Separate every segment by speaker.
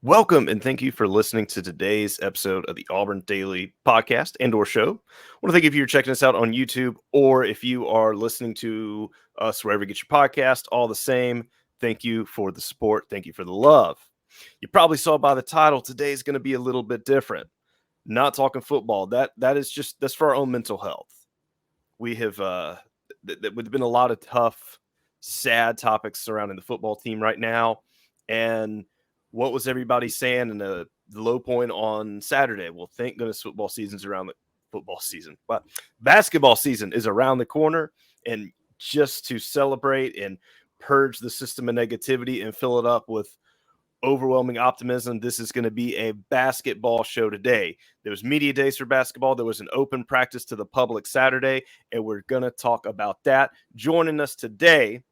Speaker 1: Welcome and thank you for listening to today's episode of the Auburn Daily Podcast and/or show. I want to thank you if you're checking us out on YouTube or if you are listening to us wherever you get your podcast. All the same, thank you for the support. Thank you for the love. You probably saw by the title, today's going to be a little bit different. Not talking football. That's for our own mental health. We have there's been a lot of tough, sad topics surrounding the football team right now, and what was everybody saying in the low point on Saturday? Well, thank goodness football season's around the football season, but basketball season is around the corner, and just to celebrate and purge the system of negativity and fill it up with overwhelming optimism, this is going to be a basketball show today. There was media days for basketball. There was an open practice to the public Saturday, and we're going to talk about that. Joining us today,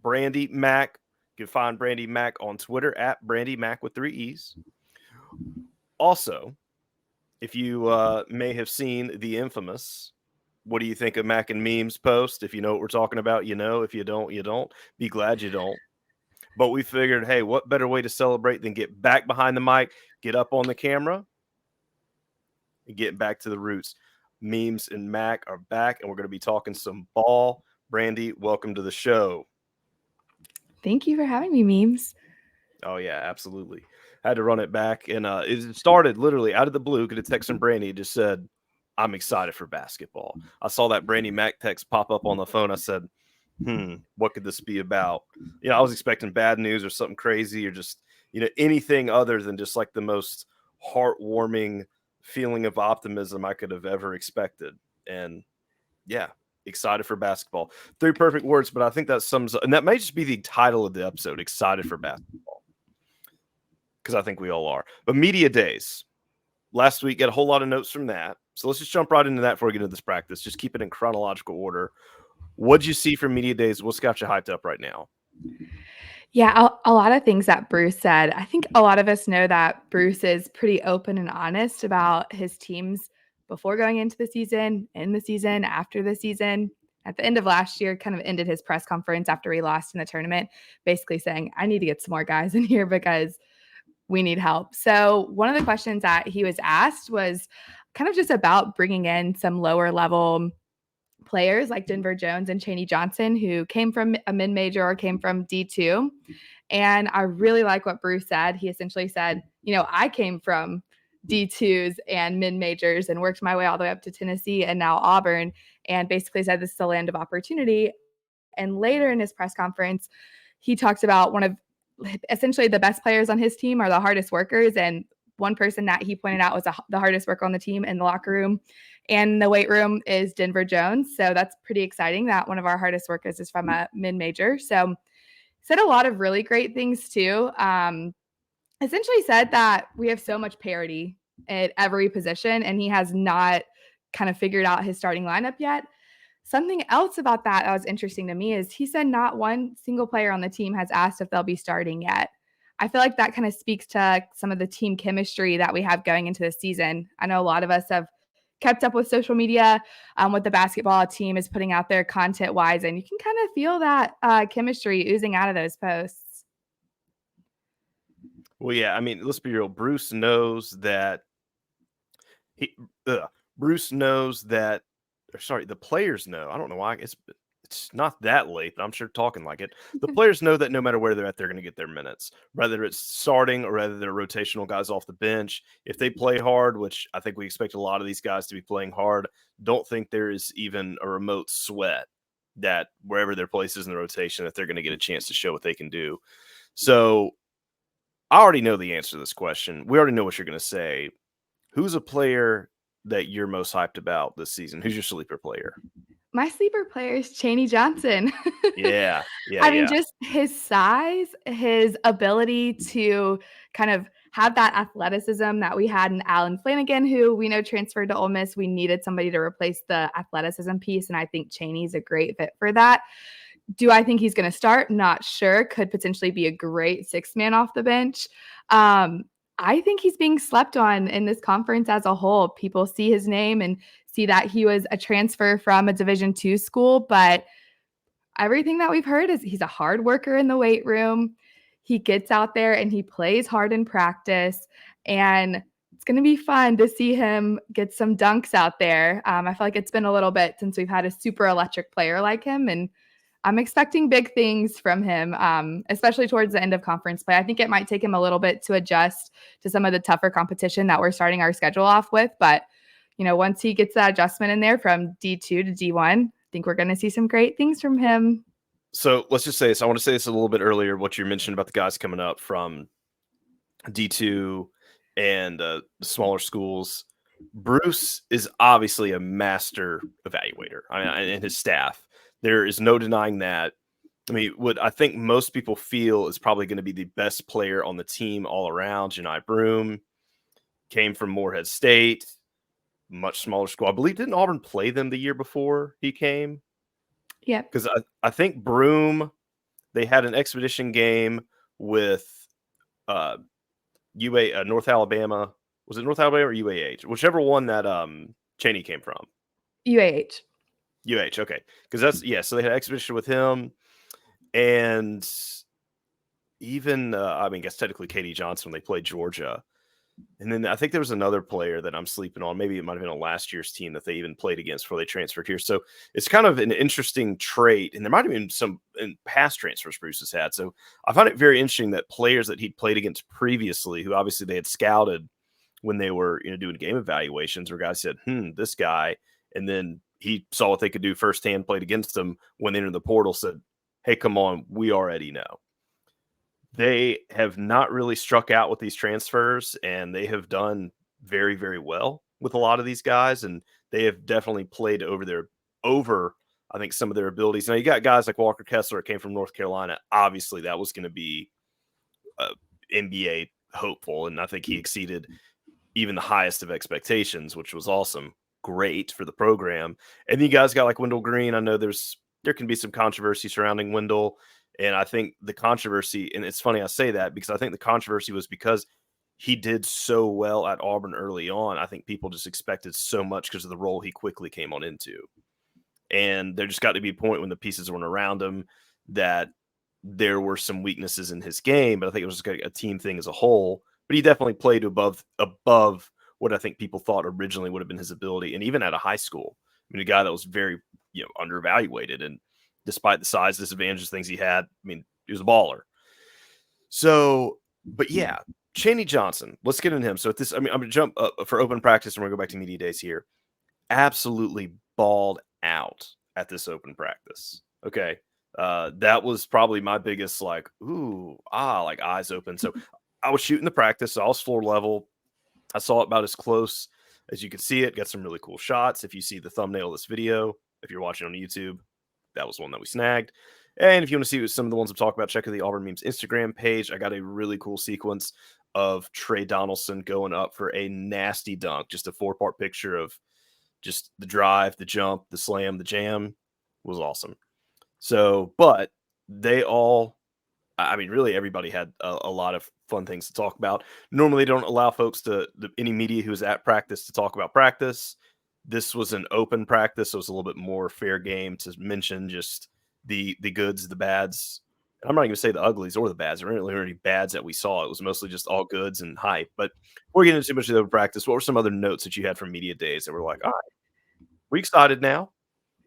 Speaker 1: BrandieeeMac. You can find BrandieeeMac on Twitter at BrandieeeMac with 3 E's. Also, if you may have seen the infamous "What do you think of Mac and Memes" post? If you know what we're talking about, you know. If you don't, you don't. Be glad you don't. But we figured, hey, what better way to celebrate than get back behind the mic, get up on the camera, and get back to the roots. Memes and Mac are back, and we're going to be talking some ball. Brandie, welcome to the show.
Speaker 2: Thank you for having me, Memes.
Speaker 1: Oh, yeah, absolutely. Had to run it back, and it started literally out of the blue. Could have texted from Brandie, just said, I'm excited for basketball. I saw that BrandieeeMac text pop up on the phone. I said, what could this be about? I was expecting bad news or something crazy or just, anything other than just like the most heartwarming feeling of optimism I could have ever expected. And yeah, excited for basketball. 3 perfect words, but I think that sums up, and that may just be the title of the episode, excited for basketball, because I think we all are. But media days. Last week, got a whole lot of notes from that. So let's just jump right into that before we get into this practice. Just keep it in chronological order. What'd you see from media days? What's got you hyped up right now?
Speaker 2: Yeah, a lot of things that Bruce said. I think a lot of us know that Bruce is pretty open and honest about his teams before going into the season, in the season, after the season. At the end of last year, kind of ended his press conference after he lost in the tournament, basically saying, I need to get some more guys in here because we need help. So one of the questions that he was asked was kind of just about bringing in some lower level players like Denver Jones and Chaney Johnson, who came from a mid-major or came from D2. And I really like what Bruce said. He essentially said, I came from D2s and mid-majors and worked my way all the way up to Tennessee and now Auburn, and basically said this is the land of opportunity. And later in his press conference, he talks about one of essentially the best players on his team are the hardest workers. And one person that he pointed out was the hardest worker on the team in the locker room and the weight room is Denver Jones. So that's pretty exciting that one of our hardest workers is from a mid-major. So said a lot of really great things too. Essentially said that we have so much parity at every position and he has not kind of figured out his starting lineup yet. Something else about that was interesting to me is he said not one single player on the team has asked if they'll be starting yet. I feel like that kind of speaks to some of the team chemistry that we have going into the season. I know a lot of us have kept up with social media, what the basketball team is putting out there content-wise, and you can kind of feel that chemistry oozing out of those posts.
Speaker 1: Well, yeah, I mean, let's be real. Bruce knows that the players know. I don't know why. It's not that late, but I'm sure talking like it. The players know that no matter where they're at, they're going to get their minutes, whether it's starting or whether they're rotational guys off the bench. If they play hard, which I think we expect a lot of these guys to be playing hard, don't think there is even a remote sweat that wherever their place is in the rotation, that they're going to get a chance to show what they can do. So I already know the answer to this question. We already know what you're going to say. Who's a player that you're most hyped about this season? Who's your sleeper player?
Speaker 2: My sleeper player is Chaney Johnson.
Speaker 1: Yeah.
Speaker 2: I mean, just his size, his ability to kind of have that athleticism that we had in Alan Flanagan, who we know transferred to Ole Miss. We needed somebody to replace the athleticism piece, and I think Chaney's a great fit for that. Do I think he's going to start? Not sure. Could potentially be a great 6-man off the bench. I think he's being slept on in this conference as a whole. People see his name and see that he was a transfer from a Division II school, but everything that we've heard is he's a hard worker in the weight room. he gets out there and he plays hard in practice, and it's going to be fun to see him get some dunks out there. I feel like it's been a little bit since we've had a super electric player like him, and I'm expecting big things from him, especially towards the end of conference play. I think it might take him a little bit to adjust to some of the tougher competition that we're starting our schedule off with. But, once he gets that adjustment in there from D2 to D1, I think we're going to see some great things from him.
Speaker 1: So let's just say this. I want to say this a little bit earlier, what you mentioned about the guys coming up from D2 and smaller schools. Bruce is obviously a master evaluator, and his staff. There is no denying that. I mean, what I think most people feel is probably going to be the best player on the team all around. Janai Broome came from Morehead State, much smaller school. I believe, didn't Auburn play them the year before he came?
Speaker 2: Yeah.
Speaker 1: Because I think Broome, they had an expedition game with North Alabama. Was it North Alabama or UAH? Whichever one that Chaney came from.
Speaker 2: UAH.
Speaker 1: Okay. Because so they had an expedition with him. And even, I guess technically Katie Johnson when they played Georgia. And then I think there was another player that I'm sleeping on. Maybe it might have been on last year's team that they even played against before they transferred here. So it's kind of an interesting trait. And there might have been some in past transfers Bruce has had. So I find it very interesting that players that he'd played against previously, who obviously they had scouted when they were doing game evaluations, where guys said, this guy. And then he saw what they could do firsthand, played against them when they entered the portal, said, hey, come on, we already know. They have not really struck out with these transfers, and they have done very, very well with a lot of these guys, and they have definitely played over I think, some of their abilities. Now, you got guys like Walker Kessler that came from North Carolina. Obviously, that was going to be NBA hopeful, and I think he exceeded even the highest of expectations, which was awesome. Great for the program. And you guys got like Wendell Green. I know there can be some controversy surrounding Wendell. And I think the controversy, and it's funny I say that because I think the controversy was because he did so well at Auburn early on. I think people just expected so much because of the role he quickly came on into. And there just got to be a point when the pieces weren't around him that there were some weaknesses in his game. But I think it was just a team thing as a whole. But he definitely played above what I think people thought originally would have been his ability. And even at a high school, a guy that was very underevaluated, and despite the size disadvantages, things he had, he was a baller. So, but yeah, Chaney Johnson, let's get into him. So I'm going to jump up for open practice and we're going to go back to media days here. Absolutely balled out at this open practice. Okay. That was probably my biggest eyes open. So I was shooting the practice. So I was floor level. I saw it about as close as you could see it. Got some really cool shots. If you see the thumbnail of this video, if you're watching on YouTube, that was one that we snagged. And if you want to see some of the ones I'm talking about, check out the Auburn Memes Instagram page. I got a really cool sequence of Trey Donaldson going up for a nasty dunk. Just a 4-part picture of just the drive, the jump, the slam, the jam. It was awesome. So, but they all, really everybody had a lot of fun things to talk about. Normally they don't allow folks any media who's at practice to talk about practice. This was an open practice, so it's a little bit more fair game to mention just the goods, the bads. I'm not even going to say the uglies or the bads. There weren't really any bads that we saw. It was mostly just all goods and hype. But before we get into too much of the open practice, what were some other notes that you had from media days that were like, all right, we excited now?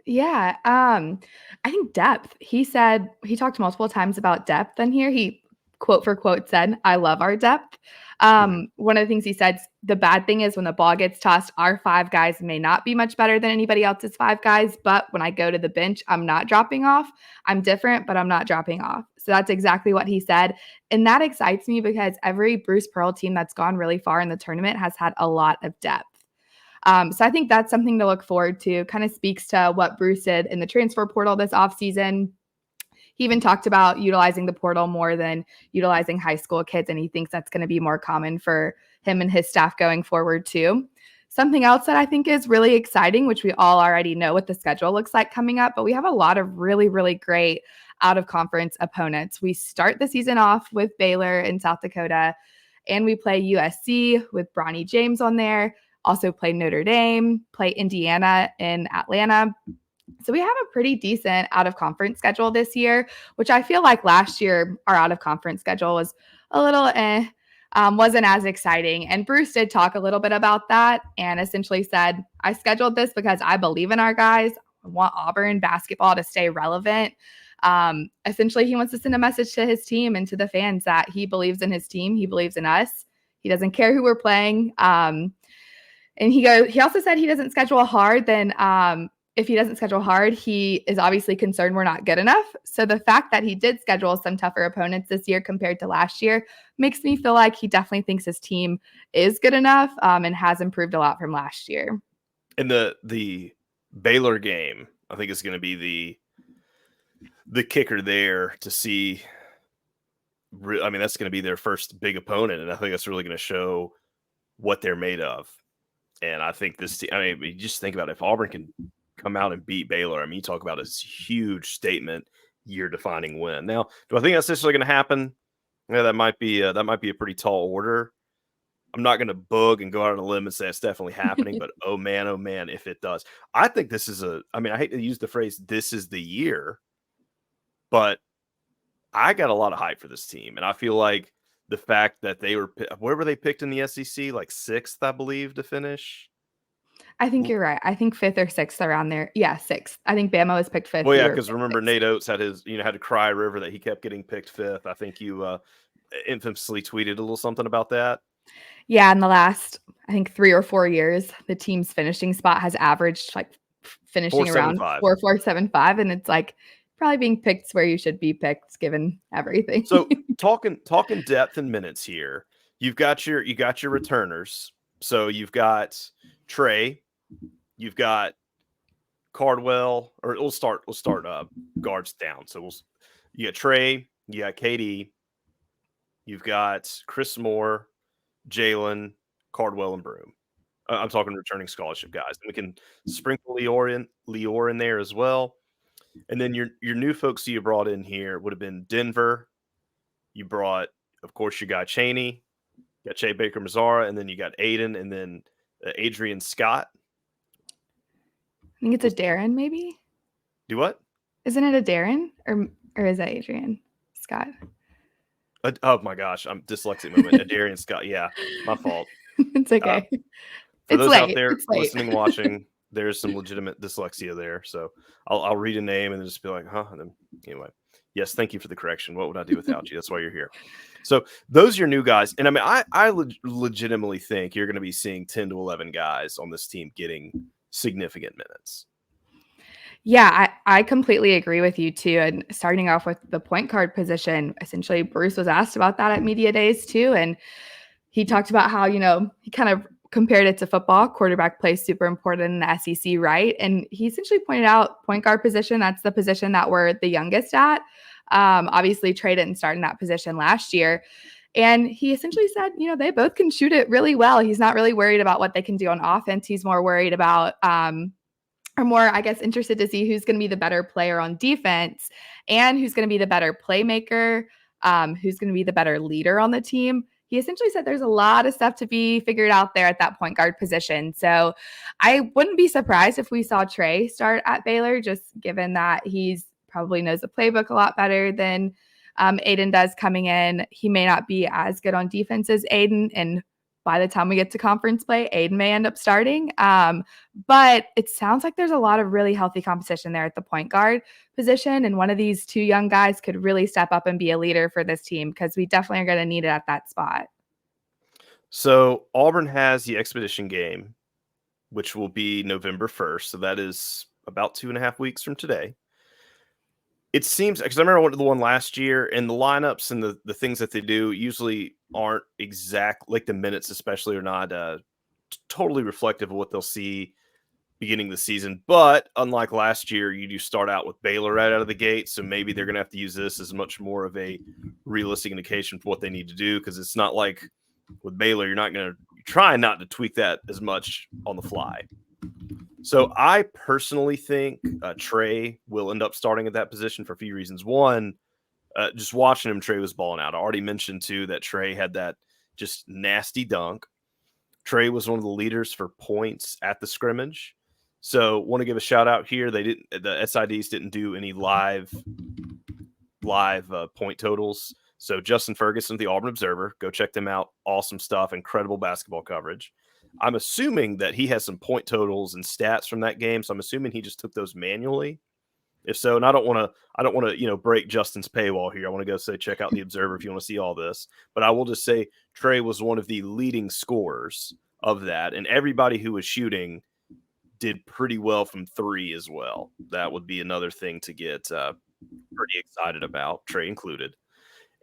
Speaker 2: Yeah. I think depth. He talked multiple times about depth in here. He quote for quote said, I love our depth. One of the things he said, the bad thing is when the ball gets tossed, our 5 guys may not be much better than anybody else's 5 guys. But when I go to the bench, I'm not dropping off. I'm different, but I'm not dropping off. So that's exactly what he said. And that excites me because every Bruce Pearl team that's gone really far in the tournament has had a lot of depth. So I think that's something to look forward to. Kind of speaks to what Bruce did in the transfer portal this offseason. He even talked about utilizing the portal more than utilizing high school kids, and he thinks that's going to be more common for him and his staff going forward too. Something else that I think is really exciting, which we all already know what the schedule looks like coming up, but we have a lot of really, really great out-of-conference opponents. We start the season off with Baylor in South Dakota, and we play USC with Bronny James on there. Also play Notre Dame, play Indiana in Atlanta. So we have a pretty decent out-of-conference schedule this year, which I feel like last year our out-of-conference schedule was a little wasn't as exciting. And Bruce did talk a little bit about that and essentially said, I scheduled this because I believe in our guys. I want Auburn basketball to stay relevant. Essentially, he wants to send a message to his team and to the fans that he believes in his team. He believes in us. He doesn't care who we're playing. And he also said he doesn't schedule hard. Then if he doesn't schedule hard, he is obviously concerned we're not good enough. So the fact that he did schedule some tougher opponents this year compared to last year makes me feel like he definitely thinks his team is good enough and has improved a lot from last year.
Speaker 1: And the Baylor game, I think, is going to be the kicker there to see. I mean, that's going to be their first big opponent, and I think that's really going to show what they're made of. And I think this team, I mean, you just think about it, if Auburn can come out and beat Baylor, I mean, you talk about a huge statement, year-defining win. Now, do I think that's necessarily going to happen? Yeah, that might be a pretty tall order. I'm not going to bug and go out on a limb and say it's definitely happening, but oh man, if it does. I think this is I mean, I hate to use the phrase, this is the year, but I got a lot of hype for this team. And I feel like the fact that where were they picked in the SEC? Like 6th, I believe, to finish.
Speaker 2: I think you're right. I think 5th or 6th around there. Yeah, 6th. I think Bama was picked 5th.
Speaker 1: Well, yeah, because remember 6th. Nate Oates had to cry a river that he kept getting picked 5th. I think you infamously tweeted a little something about that.
Speaker 2: Yeah, in the last, I think 3 or 4 years, the team's finishing spot has averaged like finishing around 4.75, and it's like probably being picked where you should be picked given everything.
Speaker 1: So talking depth and minutes here, you got your returners. So you've got Trey, you've got Cardwell, or we'll start guards down. So you got Trey, you got KD, you've got Chris Moore, Jalen, Cardwell, and Broom. I'm talking returning scholarship guys. And we can sprinkle Lior in there as well. And then your new folks you brought in here would have been Denver. You brought, of course, your guy Chaney, you got Che Baker Mazzara, and then you got Aiden, and then Adrian Scott.
Speaker 2: I think it's a Darren, maybe.
Speaker 1: Do what?
Speaker 2: Isn't it a Darren, or is that Adrian Scott?
Speaker 1: Oh my gosh, I'm dyslexic moment. Adarian Scott, yeah, my fault.
Speaker 2: It's okay.
Speaker 1: For those out there listening, watching, there's some legitimate dyslexia there. So I'll read a name and just be like, huh? And then anyway, yes, thank you for the correction. What would I do without you? That's why you're here. So those are your new guys. And I mean, I legitimately think you're going to be seeing 10 to 11 guys on this team getting significant minutes.
Speaker 2: Yeah, I completely agree with you too. And starting off with the point guard position, essentially Bruce was asked about that at media days too. And he talked about how, he kind of compared it to football. Quarterback play is super important in the SEC, right? And he essentially pointed out point guard position, that's the position that we're the youngest at. Obviously, Trey didn't start in that position last year. And he essentially said, they both can shoot it really well. He's not really worried about what they can do on offense. He's more worried about or more, I guess, interested to see who's going to be the better player on defense and who's going to be the better playmaker, who's going to be the better leader on the team. He essentially said there's a lot of stuff to be figured out there at that point guard position. So I wouldn't be surprised if we saw Trey start at Baylor, just given that he's probably knows the playbook a lot better than Aiden does coming in. He may not be as good on defense as Aiden, and by the time we get to conference play, Aiden may end up starting. But it sounds like there's a lot of really healthy competition there at the point guard position. And one of these two young guys could really step up and be a leader for this team because we definitely are going to need it at that spot.
Speaker 1: So Auburn has the Expedition game, which will be November 1st. So that is about 2.5 weeks from today. It seems, because I remember I went to the one last year, and the lineups and the things that they do usually aren't exact, like the minutes especially are not totally reflective of what they'll see beginning of the season. But unlike last year, you do start out with Baylor right out of the gate, so maybe they're going to have to use this as much more of a realistic indication for what they need to do, because it's not like with Baylor, you're trying not to tweak that as much on the fly. So I personally think Trey will end up starting at that position for a few reasons. One, just watching him, Trey was balling out. I already mentioned, too, that Trey had that just nasty dunk. Trey was one of the leaders for points at the scrimmage. So want to give a shout out here. The SIDs didn't do any live point totals. So Justin Ferguson, the Auburn Observer, go check them out. Awesome stuff, incredible basketball coverage. I'm assuming that he has some point totals and stats from that game. So I'm assuming he just took those manually. If so, and I don't want to, break Justin's paywall here. I want to go say check out the Observer if you want to see all this. But I will just say Trey was one of the leading scorers of that, and everybody who was shooting did pretty well from three as well. That would be another thing to get pretty excited about, Trey included.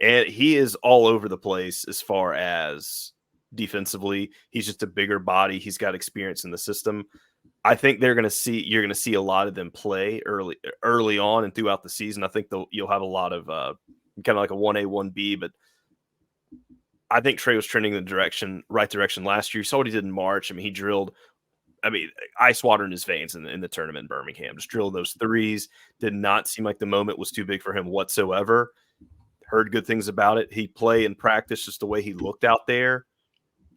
Speaker 1: And he is all over the place as far as defensively. He's just a bigger body. He's got experience in the system. I think you're going to see a lot of them play early on and throughout the season. I think you'll have a lot of kind of like a 1A, 1B, but I think Trey was trending in the right direction last year. You saw what he did in March. He drilled, ice water in his veins in the tournament in Birmingham. Just drilled those threes. Did not seem like the moment was too big for him whatsoever. Heard good things about it. He played and practiced just the way he looked out there.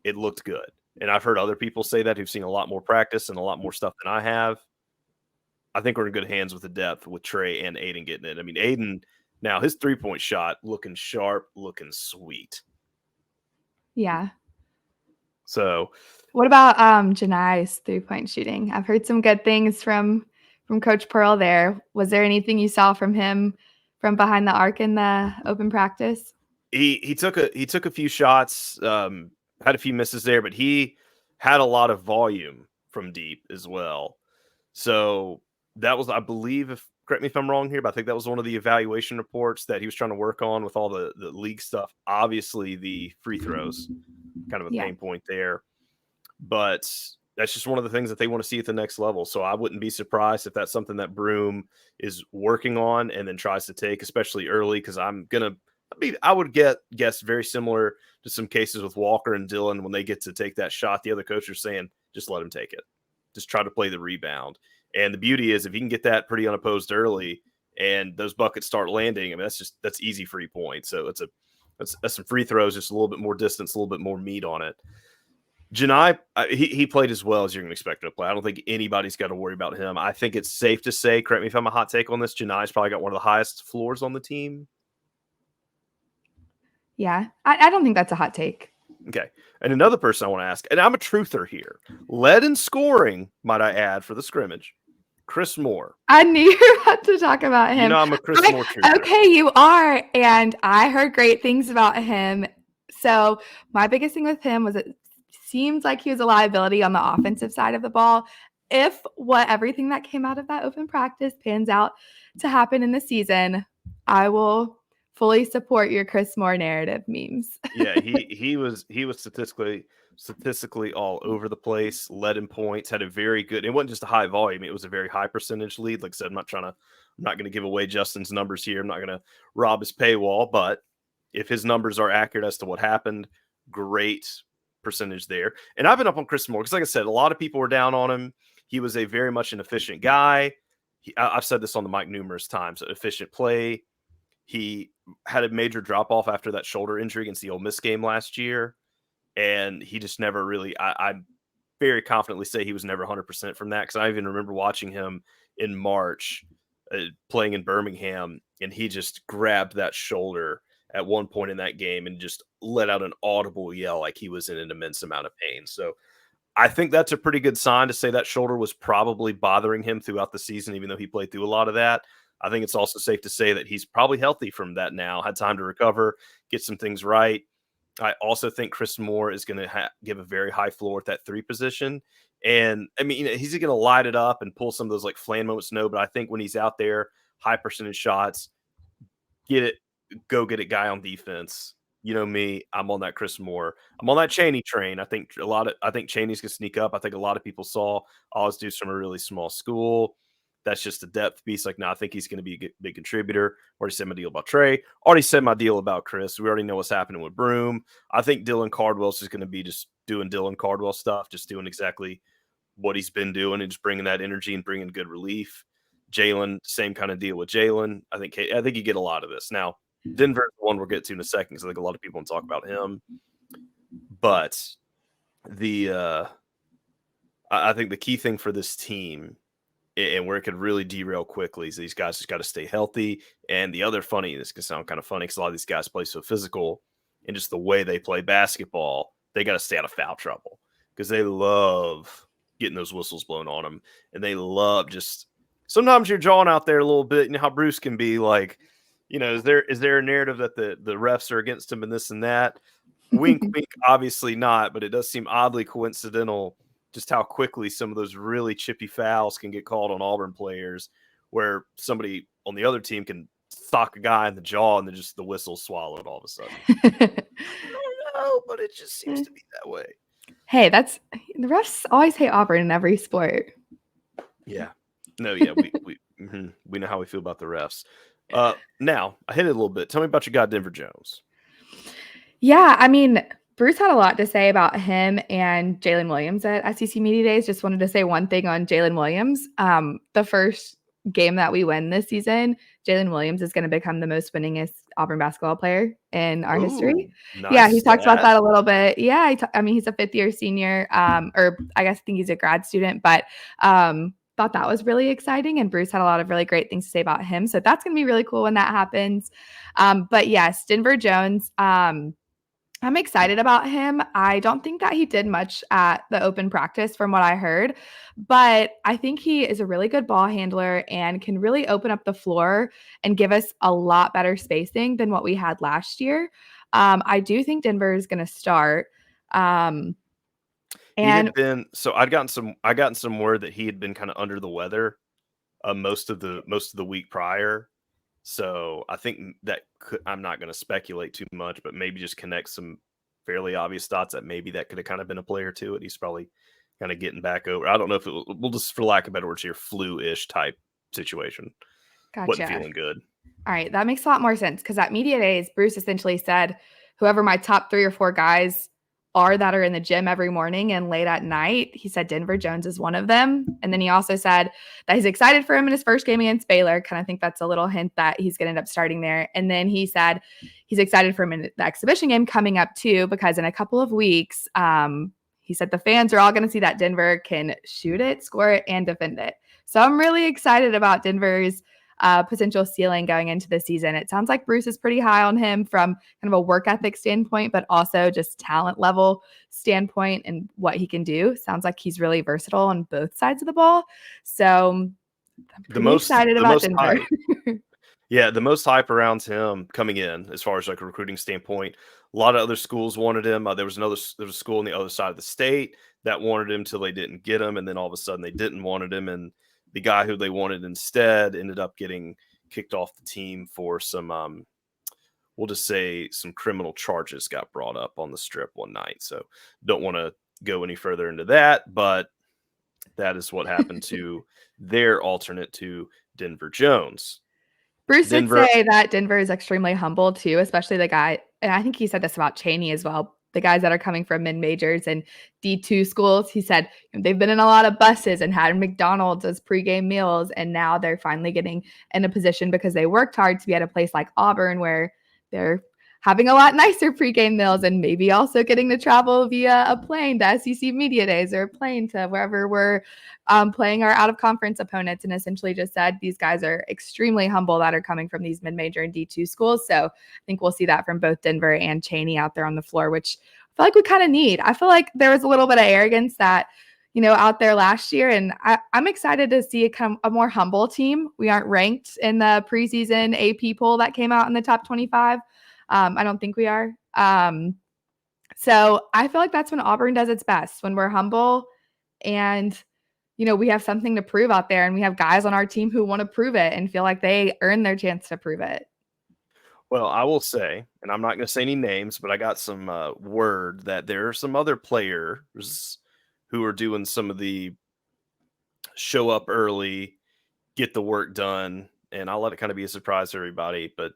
Speaker 1: It looked good. And I've heard other people say that who've seen a lot more practice and a lot more stuff than I have. I think we're in good hands with the depth with Trey and Aiden getting it. Aiden, now his 3-point shot looking sharp, looking sweet.
Speaker 2: Yeah.
Speaker 1: So
Speaker 2: what about Janai's 3-point shooting? I've heard some good things from Coach Pearl there. Was there anything you saw from him from behind the arc in the open practice?
Speaker 1: He took a few shots, had a few misses there, but he had a lot of volume from deep as well. So that was, I believe, correct me if I'm wrong here, but I think that was one of the evaluation reports that he was trying to work on with all the league stuff. Obviously, the free throws, kind of a pain point there. But that's just one of the things that they want to see at the next level. So I wouldn't be surprised if that's something that Broome is working on and then tries to take, especially early, because I would guess very similar to some cases with Walker and Dylan when they get to take that shot. The other coach are saying, just let him take it. Just try to play the rebound. And the beauty is if you can get that pretty unopposed early and those buckets start landing, that's easy free point. So that's some free throws, just a little bit more distance, a little bit more meat on it. Janai, he played as well as you're going to expect him to play. I don't think anybody's got to worry about him. I think it's safe to say, correct me if I'm a hot take on this, Janai's probably got one of the highest floors on the team.
Speaker 2: Yeah, I don't think that's a hot take.
Speaker 1: Okay. And another person I want to ask, and I'm a truther here, led in scoring, might I add, for the scrimmage, Chris Moore.
Speaker 2: I knew you were about to talk about him.
Speaker 1: I'm a Chris Moore truther.
Speaker 2: Okay, you are. And I heard great things about him. So my biggest thing with him was it seems like he was a liability on the offensive side of the ball. If everything that came out of that open practice pans out to happen in the season, I will fully support your Chris Moore narrative memes.
Speaker 1: Yeah, he was statistically all over the place, led in points, had a very good, it wasn't just a high volume, it was a very high percentage lead. Like I said, I'm not going to give away Justin's numbers here. I'm not going to rob his paywall, but if his numbers are accurate as to what happened, great percentage there. And I've been up on Chris Moore because, like I said, a lot of people were down on him. He was a very much an efficient guy. I've said this on the mic numerous times, efficient play. He had a major drop-off after that shoulder injury against the Ole Miss game last year, and he just never really – I very confidently say he was never 100% from that because I even remember watching him in March playing in Birmingham, and he just grabbed that shoulder at one point in that game and just let out an audible yell like he was in an immense amount of pain. So I think that's a pretty good sign to say that shoulder was probably bothering him throughout the season, even though he played through a lot of that. I think it's also safe to say that he's probably healthy from that now, had time to recover, get some things right. I also think Chris Moore is going to give a very high floor at that three position. And, he's going to light it up and pull some of those like Flan moments, no, but I think when he's out there, high percentage shots, go get it guy on defense. You know me, I'm on that Chris Moore. I'm on that Chaney train. I think Chaney's going to sneak up. I think a lot of people saw all his dudes from a really small school. That's just a depth piece. Like, no, I think he's going to be a big contributor. Already said my deal about Trey. Already said my deal about Chris. We already know what's happening with Broome. I think Dylan Cardwell's just going to be just doing Dylan Cardwell stuff, just doing exactly what he's been doing and just bringing that energy and bringing good relief. Jalen, same kind of deal with Jalen. I think you get a lot of this. Now, Denver's the one we'll get to in a second because I think a lot of people want to talk about him. But I think the key thing for this team and where it could really derail quickly is these guys just got to stay healthy. And the other funny, this can sound kind of funny because a lot of these guys play so physical and just the way they play basketball, they got to stay out of foul trouble because they love getting those whistles blown on them. And they love just sometimes you're jawing out there a little bit. You know how Bruce can be like, is there a narrative that the refs are against him and this and that? Wink, wink, obviously not, but it does seem oddly coincidental just how quickly some of those really chippy fouls can get called on Auburn players where somebody on the other team can sock a guy in the jaw and then just the whistle swallowed all of a sudden. I don't know, but it just seems to be that way.
Speaker 2: Hey, the refs always hate Auburn in every sport.
Speaker 1: Yeah. No, yeah, we know how we feel about the refs. Now, I hit it a little bit. Tell me about your guy, Denver Jones.
Speaker 2: Yeah, I mean, Bruce had a lot to say about him and Jalen Williams at SEC Media Days. Just wanted to say one thing on Jalen Williams. The first game that we win this season, Jalen Williams is going to become the most winningest Auburn basketball player in our history.
Speaker 1: Nice
Speaker 2: Yeah, he talks about
Speaker 1: stat.
Speaker 2: that a little bit. Yeah, I mean, he's a fifth-year senior, or I think he's a grad student, but thought that was really exciting. And Bruce had a lot of really great things to say about him. So that's going to be really cool when that happens. But yes, Denver Jones, I'm excited about him. I don't think that he did much at the open practice from what I heard, but I think he is a really good ball handler and can really open up the floor and give us a lot better spacing than what we had last year. I do think Denver is going to start.
Speaker 1: He had been I'd gotten some word that he had been kind of under the weather most of the week prior. So I think that I'm not going to speculate too much, but maybe just connect some fairly obvious thoughts that maybe that could have kind of been a player to it. He's probably kind of getting back over. I don't know if we'll just, for lack of better words here, flu-ish type situation.
Speaker 2: Gotcha.
Speaker 1: Wasn't feeling good.
Speaker 2: All right. That makes a lot more sense because at Media Days, Bruce essentially said, whoever my top 3 or 4 guys that are in the gym every morning and late at night, he said Denver Jones is one of them. And then he also said that he's excited for him in his first game against Baylor. Kind of think that's a little hint that he's going to end up starting there. And then he said he's excited for him in the exhibition game coming up too, because in a couple of weeks, he said the fans are all going to see that Denver can shoot it, score it, and defend it. So I'm really excited about Denver's potential ceiling going into the season. It sounds like Bruce is pretty high on him from kind of a work ethic standpoint, but also just talent level standpoint and what he can do. Sounds like he's really versatile on both sides of the ball. So I'm pretty excited about Denver.
Speaker 1: Yeah, the most hype around him coming in as far as like a recruiting standpoint. A lot of other schools wanted him. There was a school on the other side of the state that wanted him till they didn't get him, and then all of a sudden they didn't wanted him, and the guy who they wanted instead ended up getting kicked off the team for some, we'll just say some criminal charges got brought up on the strip one night. So don't want to go any further into that, but that is what happened to their alternate to Denver Jones.
Speaker 2: Bruce did say that Denver is extremely humble too, especially the guy, and I think he said this about Chaney as well, the guys that are coming from mid-majors and D2 schools. He said they've been in a lot of buses and had McDonald's as pregame meals, and now they're finally getting in a position because they worked hard to be at a place like Auburn where they're having a lot nicer pregame meals and maybe also getting to travel via a plane to SEC Media Days or a plane to wherever we're playing our out-of-conference opponents, and essentially just said these guys are extremely humble that are coming from these mid-major and D2 schools. So I think we'll see that from both Denver and Chaney out there on the floor, which I feel like we kind of need. I feel like there was a little bit of arrogance that out there last year. And I'm excited to see a more humble team. We aren't ranked in the preseason AP poll that came out in the top 25. I don't think we are. So I feel like that's when Auburn does its best, when we're humble and, we have something to prove out there and we have guys on our team who want to prove it and feel like they earn their chance to prove it.
Speaker 1: Well, I will say, and I'm not going to say any names, but I got some word that there are some other players who are doing some of the show up early, get the work done, and I'll let it kind of be a surprise to everybody. But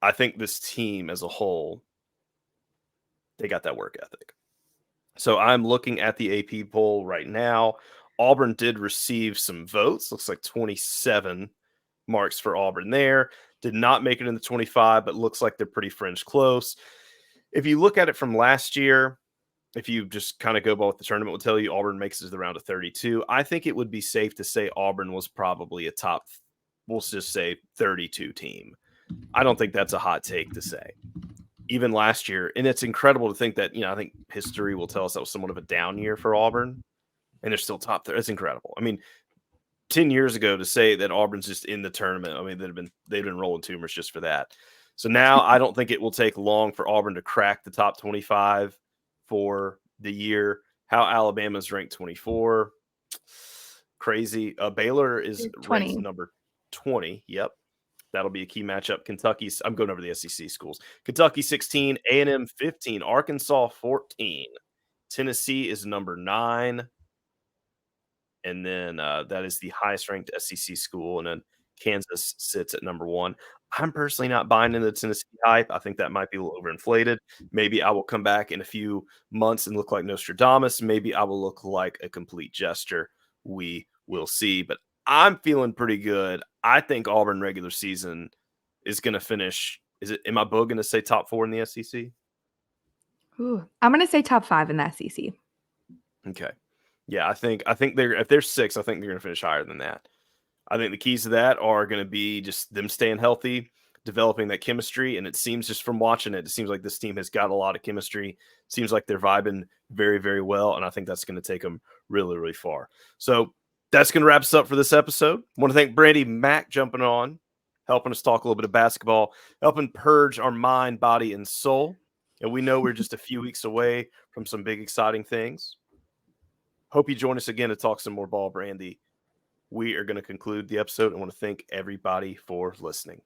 Speaker 1: I think this team as a whole, they got that work ethic. So I'm looking at the AP poll right now. Auburn did receive some votes. Looks like 27 marks for Auburn there. Did not make it in the 25, but looks like they're pretty fringe close. If you look at it from last year, if you just kind of go by what the tournament will tell you, Auburn makes it to the round of 32. I think it would be safe to say Auburn was probably a top, we'll just say 32 team. I don't think that's a hot take to say. Even last year, and it's incredible to think that, I think history will tell us that was somewhat of a down year for Auburn, and they're still top there. It's incredible. I mean, 10 years ago to say that Auburn's just in the tournament, I mean, they've been rolling tumors just for that. So now I don't think it will take long for Auburn to crack the top 25 for the year. How Alabama's ranked 24. Crazy. Baylor is ranked
Speaker 2: 20.
Speaker 1: number 20. Yep. That'll be a key matchup. I'm going over the SEC schools. Kentucky 16, A&M 15, Arkansas 14. Tennessee is number 9. And then that is the highest ranked SEC school. And then Kansas sits at number 1. I'm personally not buying into the Tennessee hype. I think that might be a little overinflated. Maybe I will come back in a few months and look like Nostradamus. Maybe I will look like a complete jester. We will see. But I'm feeling pretty good. I think Auburn regular season is going to finish. Am I going to say top 4 in the SEC?
Speaker 2: Ooh, I'm going to say top 5 in the SEC.
Speaker 1: Okay. Yeah, I think if they're 6, I think they're going to finish higher than that. I think the keys to that are going to be just them staying healthy, developing that chemistry. And it seems, just from watching it, it seems like this team has got a lot of chemistry. Seems like they're vibing very, very well. And I think that's going to take them really, really far. So that's going to wrap us up for this episode. I want to thank BrandieeeMac jumping on, helping us talk a little bit of basketball, helping purge our mind, body, and soul. And we know we're just a few weeks away from some big, exciting things. Hope you join us again to talk some more ball, Brandie. We are going to conclude the episode. I want to thank everybody for listening.